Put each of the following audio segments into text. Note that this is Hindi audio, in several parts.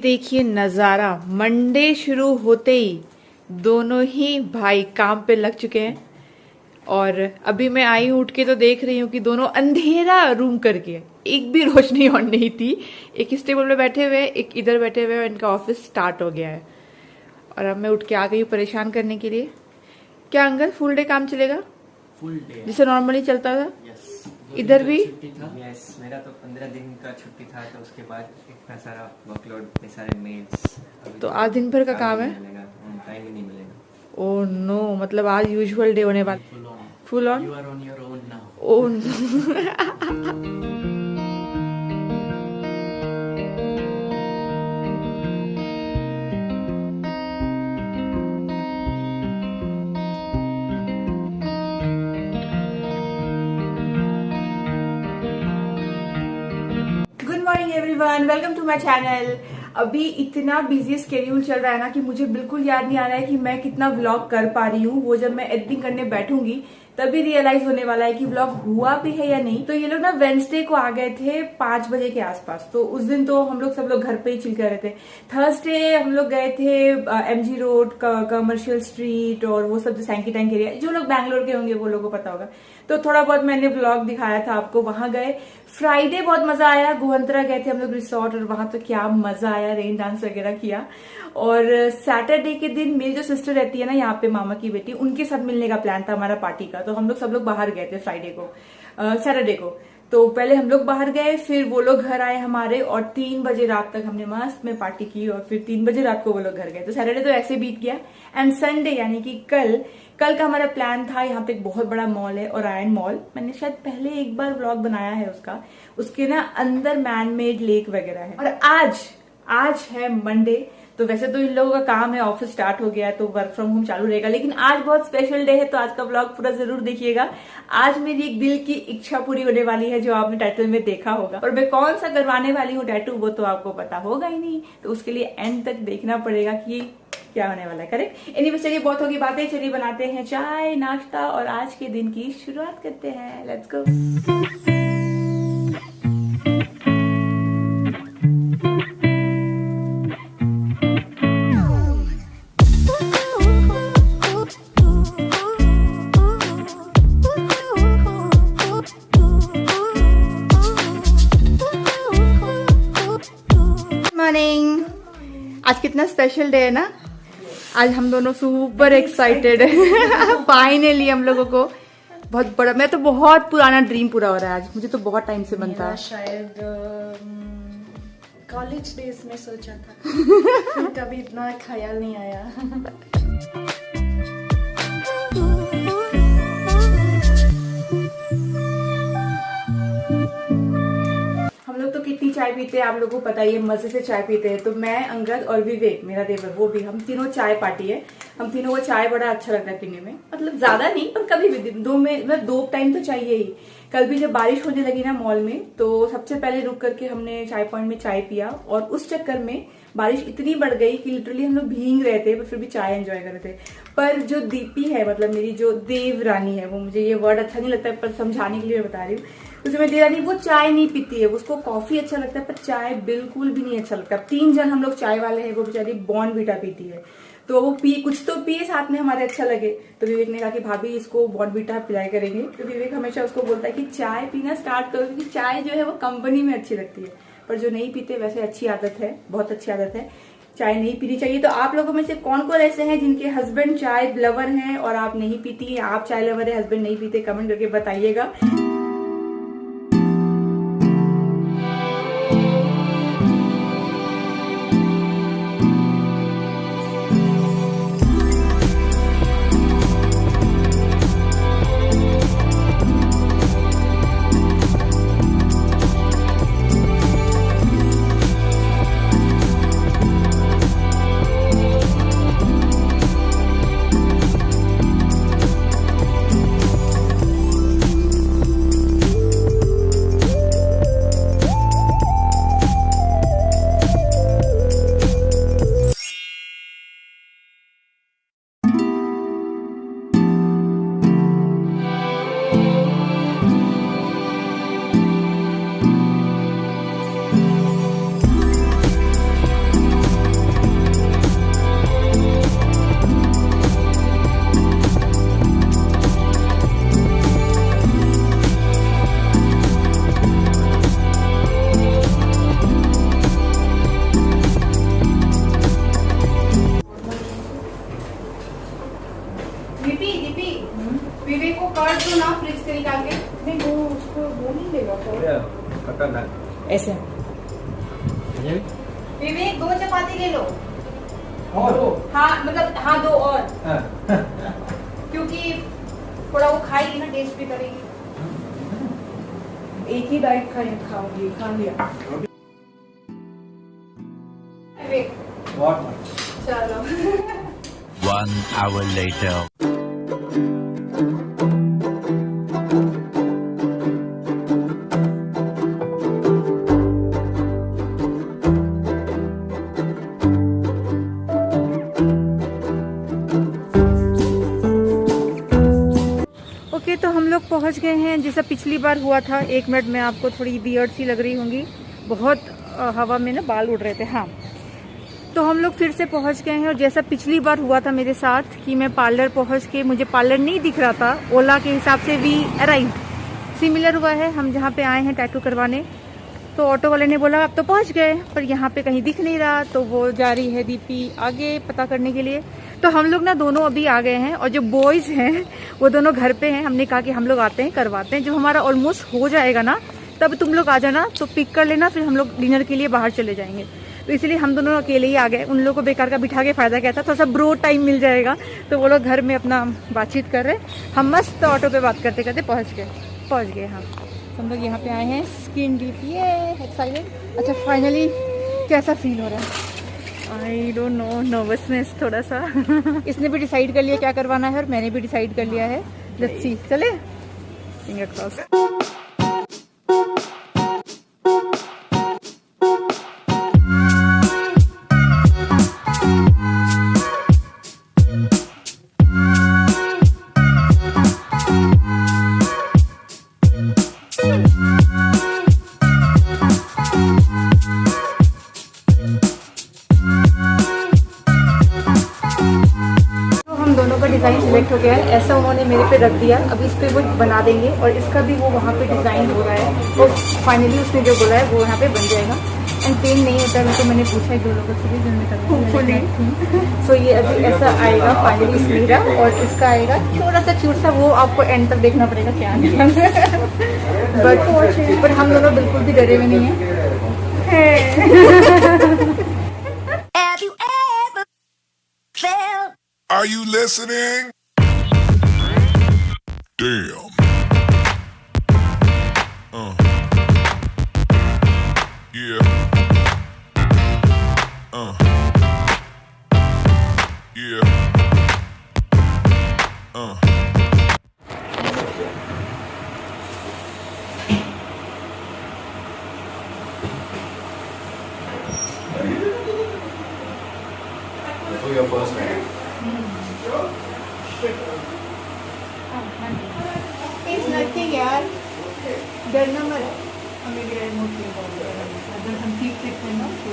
देखिए नज़ारा, मंडे शुरू होते ही दोनों ही भाई काम पे लग चुके हैं। और अभी मैं आई हूँ, उठ के तो देख रही हूँ कि दोनों अंधेरा रूम करके, एक भी रोशनी ऑन नहीं थी। एक इस टेबल पे बैठे हुए, एक इधर बैठे हुए, इनका ऑफिस स्टार्ट हो गया है। और अब मैं उठ के आ गई हूँ परेशान करने के लिए। क्या अंकल फुल डे काम चलेगा? फुल डे जैसे नॉर्मली चलता था? यस। इधर भी? यस, मेरा तो 15 दिन का छुट्टी था, तो उसके बाद इतना सारा वर्कलोड, इतने सारे मेल्स। तो आज दिन भर का काम है? टाइम ही नहीं मिलेगा। ओह नो, मतलब आज यूजुअल डे होने वाला। Full on? You are on your own now. Oh no. Good morning everyone, welcome to my channel. अभी इतना बिजी स्केड्यूल चल रहा है ना कि मुझे बिल्कुल याद नहीं आ रहा है कि मैं कितना व्लॉग कर पा रही हूँ। वो जब मैं एडिटिंग करने बैठूंगी तभी रियलाइज होने वाला है कि व्लॉग हुआ भी है या नहीं। तो ये लोग ना वेंसडे को आ गए थे 5 बजे के आसपास, तो उस दिन तो हम लोग सब लोग घर पे ही चिल कर रहे थे। थर्सडे हम लोग गए थे MG रोड, कमर्शियल स्ट्रीट और वो सब जो सैंकी टैंक एरिया, जो लोग बैंगलोर के होंगे वो लोगों को पता होगा। तो थोड़ा बहुत मैंने व्लॉग दिखाया था आपको, वहां गए। फ्राइडे बहुत मजा आया, गोहंतरा गए थे हम लोग रिसोर्ट, और वहां तो क्या मजा आया, रेन डांस वगैरह किया। और सैटरडे के दिन मेरी जो सिस्टर रहती है ना यहाँ पे, मामा की बेटी, उनके साथ मिलने का प्लान था हमारा पार्टी का। तो हम लोग सब लोग बाहर गए थे फ्राइडे को, सैटरडे को। तो पहले हम लोग बाहर गए, फिर वो लोग घर आए हमारे, और 3 बजे रात तक हमने मस्त में पार्टी की, और फिर 3 बजे रात को वो लोग घर गए। तो सैटरडे तो ऐसे बीत गया। एंड संडे यानी कि कल का हमारा प्लान था, यहाँ पे एक बहुत बड़ा मॉल है ओरायन मॉल, मैंने शायद पहले एक बार व्लॉग बनाया है उसका। उसके ना अंदर मैन मेड लेक वगैरह है। और आज है मंडे, तो वैसे तो इन लोगों का काम है, ऑफिस स्टार्ट हो गया है तो वर्क फ्रॉम होम चालू रहेगा, लेकिन आज बहुत स्पेशल डे है, तो आज का व्लॉग पूरा जरूर देखिएगा। आज मेरी एक दिल की इच्छा पूरी होने वाली है, जो आपने टाइटल में देखा होगा। और मैं कौन सा करवाने वाली हूँ टैटू, वो तो आपको पता होगा ही नहीं, तो उसके लिए एंड तक देखना पड़ेगा कि क्या होने वाला है। करेक्ट? एनीवे, चलिए बहुत होगी बातें, चलिए बनाते हैं चाय नाश्ता और आज के दिन की शुरुआत करते हैं। Let's go. मॉर्निंग। आज कितना स्पेशल डे है ना, आज हम दोनों सुपर एक्साइटेड है। फाइनली हम लोगों को बहुत बड़ा, मैं तो बहुत पुराना ड्रीम पूरा हो रहा है आज, मुझे तो बहुत टाइम से बनता है। शायद कॉलेज डेज में सोचा था, फिर कभी इतना ख्याल नहीं आया। हम लोग तो कितनी चाय पीते हैं आप लोगों को पता ही है, मजे से चाय पीते हैं। तो मैं, अंगद और विवेक मेरा देवर, वो भी, हम तीनों चाय पार्टी है। हम तीनों को चाय बड़ा अच्छा लगता है पीने में, मतलब ज्यादा नहीं पर कभी भी दो में, मतलब 2 टाइम तो चाहिए ही। कल भी जब बारिश होने लगी ना मॉल में, तो सबसे पहले रुक करके हमने चाय पॉइंट में चाय पिया, और उस चक्कर में बारिश इतनी बढ़ गई कि लिटरली हम लोग भीग रहे थे, पर फिर भी चाय एंजॉय कर रहे थे। पर जो दीपी है, मतलब मेरी जो देव रानी है, वो, मुझे ये वर्ड अच्छा नहीं लगता है पर समझाने के लिए मैं बता रही हूँ, तो मैं देव रानी, वो चाय नहीं पीती है, उसको कॉफी अच्छा लगता है पर चाय बिल्कुल भी नहीं अच्छा लगता। 3 जन हम लोग चाय वाले हैं, वो बेचारी बॉर्नवीटा पीती है, तो वो कुछ तो पिए साथ में, हमारे अच्छा लगे। तो विवेक ने कहा कि भाभी इसको बॉर्नवीटा पिलाई करेंगे। तो विवेक हमेशा उसको बोलता है कि चाय पीना स्टार्ट करो, क्योंकि चाय जो है वो कंपनी में अच्छी लगती है। पर जो नहीं पीते, वैसे अच्छी आदत है, बहुत अच्छी आदत है, चाय नहीं पीनी चाहिए। तो आप लोगों में से कौन कौन ऐसे हैं जिनके हस्बैंड चाय लवर हैं और आप नहीं पीती, आप चाय लवर है, हस्बैंड नहीं पीते, कमेंट करके बताइएगा। विवेक को काट दो ना फ्रिज से निकाल के। नहीं वो उसको वो नहीं लेगा तो ऐसे। विवेक 2 चपाती ले लो। और हाँ मतलब हाँ 2 और क्योंकि थोड़ा वो खाएगी ना, टेस्ट भी करेगी। एक ही बाइट खाऊंगी, खा लिया। विवेक चलो 1 hour later. ओके तो हम लोग पहुंच गए हैं। जैसा पिछली बार हुआ था, 1 मिनट में आपको थोड़ी बियर्ड सी लग रही होंगी, बहुत हवा में ना बाल उड़ रहे थे। हाँ तो हम लोग फिर से पहुंच गए हैं और जैसा पिछली बार हुआ था मेरे साथ कि मैं पार्लर पहुंच के मुझे पार्लर नहीं दिख रहा था, ओला के हिसाब से वी अराइव, सिमिलर हुआ है। हम जहाँ पे आए हैं टैटू करवाने, तो ऑटो वाले ने बोला आप तो पहुंच गए, पर यहाँ पे कहीं दिख नहीं रहा, तो वो जा रही है दीपी आगे पता करने के लिए। तो हम लोग ना दोनों अभी आ गए हैं और जो बॉयज हैं वो दोनों घर पे हैं। हमने कहा कि हम लोग आते हैं करवाते हैं, जब हमारा ऑलमोस्ट हो जाएगा ना तब तुम लोग आ जाना, तो पिक कर लेना, फिर हम लोग डिनर के लिए बाहर चले जाएंगे। तो इसलिए हम दोनों अकेले ही आ गए। उन लोगों को बेकार का बिठा के फायदा क्या था, थोड़ा सा ब्रो टाइम मिल जाएगा। तो वो लोग घर में अपना बातचीत कर रहे, हम मस्त ऑटो पे बात करते करते पहुँच गए। हाँ हम लोग यहाँ पे आए हैं स्किन डीप। ये एक्साइटेड। अच्छा फाइनली कैसा फील हो रहा है? आई डोंट नो, नर्वसनेस थोड़ा सा इसने भी डिसाइड कर लिया क्या करवाना है और मैंने भी डिसाइड कर लिया है। लेट्स सी, चले फिंगर क्रॉस। डिज़ाइन सिलेक्ट हो गया है, ऐसा उन्होंने मेरे पे रख दिया। अब इस पे वो बना देंगे और इसका भी वो वहाँ पे डिज़ाइन हो रहा है। तो फाइनली उसने जो बोला है वो यहाँ पे बन जाएगा। एंड पेन नहीं होता है, तो मैंने पूछा है जो लोगों से भी होपफुली। सो ये अभी ऐसा आएगा फाइनली मेरा, और इसका आएगा थोड़ा सा क्यूट सा, वो आपको एंड तक देखना पड़ेगा क्या है। बट हम दोनों बिल्कुल भी डरे हुए नहीं हैं। Are you listening? Damn. Yeah. Yeah. Your first name. It's nothing यार, डरना मत। हमें गैर मोटी अगर हम ठीक ठीक हैं ना तो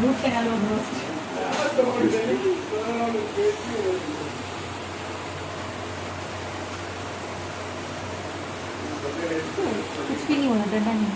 बहुत पहना लो दोस्त। कुछ भी नहीं होना, डरना नहीं।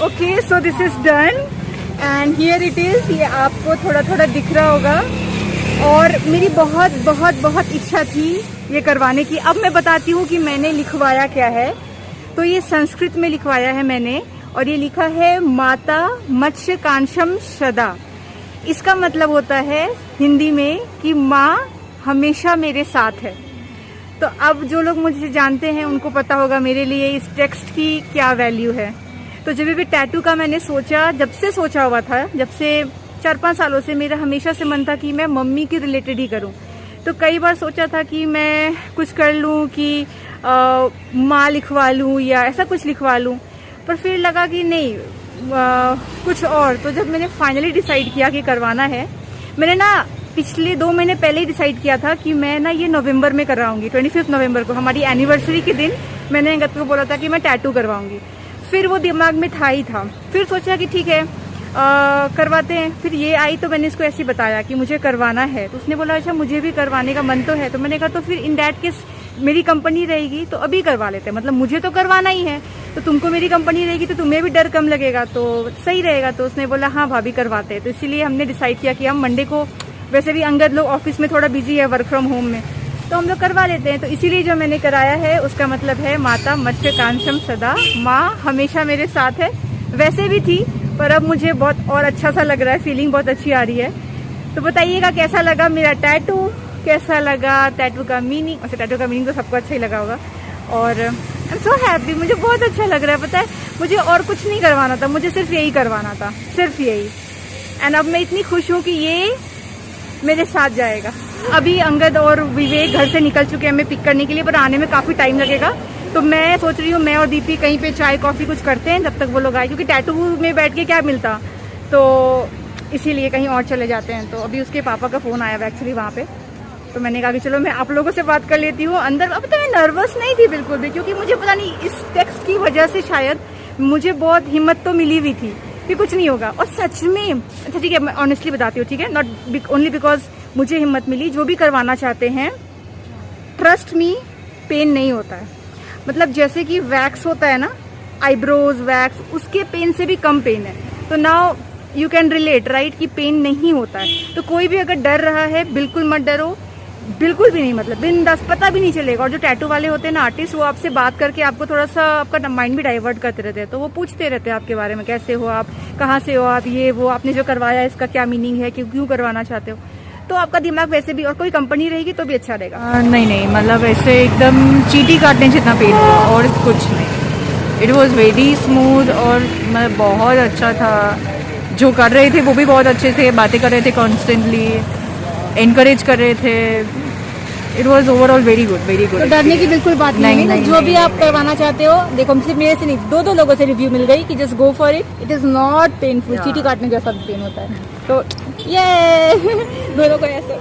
Okay, so this is done and here it is, ये आपको थोड़ा थोड़ा दिख रहा होगा। और मेरी बहुत बहुत बहुत इच्छा थी ये करवाने की। अब मैं बताती हूँ कि मैंने लिखवाया क्या है। तो ये संस्कृत में लिखवाया है मैंने, और ये लिखा है माता मत्स्य कांशम सदा। इसका मतलब होता है हिंदी में कि माँ हमेशा मेरे साथ है। तो अब जो लोग मुझे जानते हैं उनको पता होगा मेरे लिए इस टेक्स्ट की क्या वैल्यू है। तो जब भी टैटू का मैंने सोचा, जब से सोचा हुआ था, जब से 4-5 सालों से मेरा हमेशा से मन था कि मैं मम्मी के रिलेटेड ही करूं। तो कई बार सोचा था कि मैं कुछ कर लूं कि माँ लिखवा लूं या ऐसा कुछ लिखवा लूं, पर फिर लगा कि नहीं, कुछ और। तो जब मैंने फाइनली डिसाइड किया कि करवाना है, मैंने ना पिछले 2 महीने पहले ही डिसाइड किया था कि मैं ना ये नवंबर में करवाऊंगी। 25 नवंबर को हमारी एनिवर्सरी के दिन मैंने अंगद को बोला था कि मैं टैटू करवाऊंगी। फिर वो दिमाग में था ही था। फिर सोचा कि ठीक है करवाते हैं। फिर ये आई तो मैंने इसको ऐसे ही बताया कि मुझे करवाना है। तो उसने बोला अच्छा मुझे भी करवाने का मन तो है। तो मैंने कहा तो फिर इन दैट केस मेरी कंपनी रहेगी तो अभी करवा लेते हैं, मतलब मुझे तो करवाना ही है, तो तुमको मेरी कंपनी रहेगी तो तुम्हें भी डर कम लगेगा, तो सही रहेगा। तो उसने बोला हाँ भाभी करवाते हैं। तो इसीलिए हमने डिसाइड किया कि हम मंडे को, वैसे भी अंगद लोग ऑफिस में थोड़ा बिजी है वर्क फ्रॉम होम में, तो हम लोग करवा लेते हैं। तो इसीलिए जो मैंने कराया है उसका मतलब है माता मत्स्य कांशम सदा, माँ हमेशा मेरे साथ है। वैसे भी थी पर अब मुझे बहुत और अच्छा सा लग रहा है, फीलिंग बहुत अच्छी आ रही है। तो बताइएगा कैसा लगा मेरा टैटू, कैसा लगा टैटू का मीनिंग। वैसे टैटू का मीनिंग तो सबको अच्छा ही लगा होगा। और आई एम सो हैप्पी, मुझे बहुत अच्छा लग रहा है। पता है मुझे और कुछ नहीं करवाना था, मुझे सिर्फ यही करवाना था, सिर्फ यही। एंड अब मैं इतनी खुश हूँ कि ये मेरे साथ जाएगा। अभी अंगद और विवेक घर से निकल चुके हैं हमें पिक करने के लिए, पर आने में काफ़ी टाइम लगेगा। तो मैं सोच रही हूँ मैं और दीपी कहीं पे चाय कॉफ़ी कुछ करते हैं जब तक वो लोग आए, क्योंकि टैटू में बैठ के क्या मिलता, तो इसीलिए कहीं और चले जाते हैं। तो अभी उसके पापा का फ़ोन आया हुआ एक्चुअली वहाँ पे, तो मैंने कहा कि चलो मैं आप लोगों से बात कर लेती हूँ अंदर। अब तो मैं नर्वस नहीं थी बिल्कुल भी, क्योंकि मुझे पता नहीं इस टेक्स्ट की वजह से शायद मुझे बहुत हिम्मत तो मिली हुई थी कि कुछ नहीं होगा। और सच में, अच्छा ठीक है मैं ऑनेस्टली बताती हूँ, ठीक है, नॉट ओनली बिकॉज मुझे हिम्मत मिली। जो भी करवाना चाहते हैं, ट्रस्ट मी, पेन नहीं होता है। मतलब जैसे कि वैक्स होता है ना, आईब्रोज वैक्स, उसके पेन से भी कम पेन है। तो now you can relate right कि पेन नहीं होता है। तो कोई भी अगर डर रहा है बिल्कुल मत डरो, बिल्कुल भी नहीं, मतलब बिंदास, पता भी नहीं चलेगा। और जो टैटू वाले होते हैं ना आर्टिस्ट, वो आपसे बात करके आपको थोड़ा सा आपका माइंड भी डाइवर्ट करते रहते हैं। तो वो पूछते रहते हैं आपके बारे में, कैसे हो आप, कहाँ से हो आप, ये वो, आपने जो करवाया इसका क्या मीनिंग है, क्यों करवाना चाहते हो। तो आपका दिमाग वैसे भी, और कोई कंपनी रहेगी तो भी अच्छा रहेगा। नहीं, मतलब ऐसे एकदम चींटी काटने जितना पेन हुआ और कुछ नहीं। इट वॉज वेरी स्मूथ और मतलब बहुत अच्छा था। जो कर रहे थे वो भी बहुत अच्छे थे, बातें कर रहे थे कॉन्स्टेंटली, एनकरेज कर रहे थे। It was overall very good, very good. तो डरने की बिल्कुल बात नहीं है। जो भी आप करवाना चाहते हो, देखो सिर्फ मेरे से नहीं, 2 लोगों से रिव्यू मिल गई कि just go for it, it is not painful. चींटी काटने जैसा पेन होता है। तो ये दोनों को ऐसे